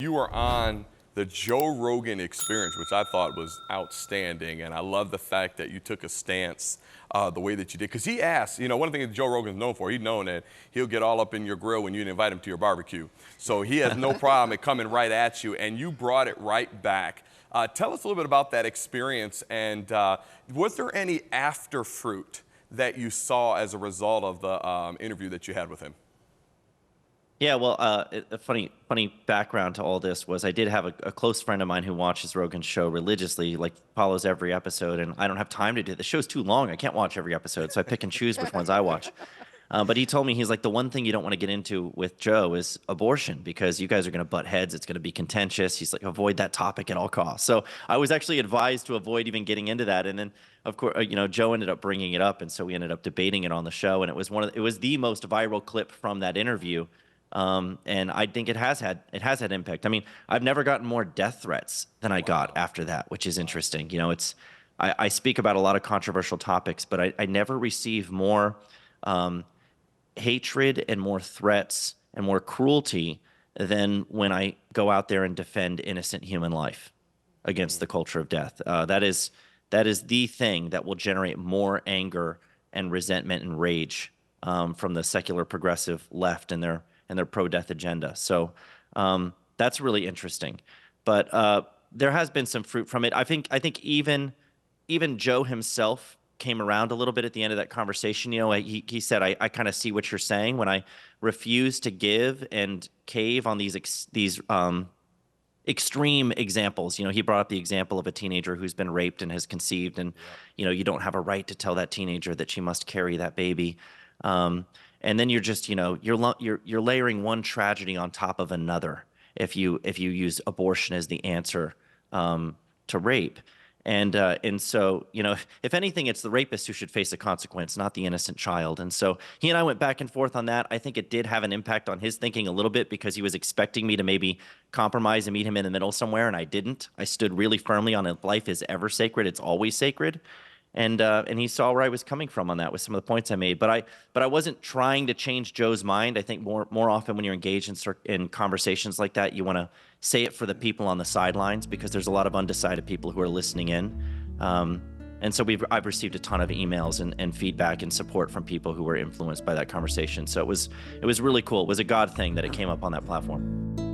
you were on the Joe Rogan Experience, which I thought was outstanding, and I love the fact that you took a stance the way that you did. Because he asked, one thing that Joe Rogan's known for, he's known that he'll get all up in your grill when you invite him to your barbecue. So he has no problem at coming right at you, and you brought it right back. Tell us a little bit about that experience, and was there any after fruit that you saw as a result of the interview that you had with him? Yeah, well, a funny background to all this was I did have a close friend of mine who watches Rogan's show religiously, like follows every episode, and I don't have time to do it. The show's too long. I can't watch every episode, so I pick and choose which ones I watch. But he told me, he's like, the one thing you don't want to get into with Joe is abortion, because you guys are going to butt heads. It's going to be contentious. He's like, avoid that topic at all costs. So I was actually advised to avoid even getting into that. And then, of course, Joe ended up bringing it up, and so we ended up debating it on the show. And it was it was the most viral clip from that interview. And I think it has had impact. I mean, I've never gotten more death threats than I got after that, which is interesting. I speak about a lot of controversial topics, but I never receive more hatred and more threats and more cruelty than when I go out there and defend innocent human life against the culture of death. That is the thing that will generate more anger and resentment and rage from the secular progressive left and their pro-death agenda. So that's really interesting. But there has been some fruit from it. I think even Joe himself came around a little bit at the end of that conversation. He said, I kind of see what you're saying when I refuse to give and cave on these extreme examples. He brought up the example of a teenager who's been raped and has conceived, and you don't have a right to tell that teenager that she must carry that baby. And then you're just, you're layering one tragedy on top of another if you use abortion as the answer to rape. And so, if anything, it's the rapist who should face a consequence, not the innocent child. And so he and I went back and forth on that. I think it did have an impact on his thinking a little bit, because he was expecting me to maybe compromise and meet him in the middle somewhere, and I didn't. I stood really firmly on it. Life is ever sacred. It's always sacred. And he saw where I was coming from on that with some of the points I made. But I wasn't trying to change Joe's mind. I think more often when you're engaged in conversations like that, you want to say it for the people on the sidelines, because there's a lot of undecided people who are listening in. And so I've received a ton of emails and feedback and support from people who were influenced by that conversation. So it was really cool. It was a God thing that it came up on that platform.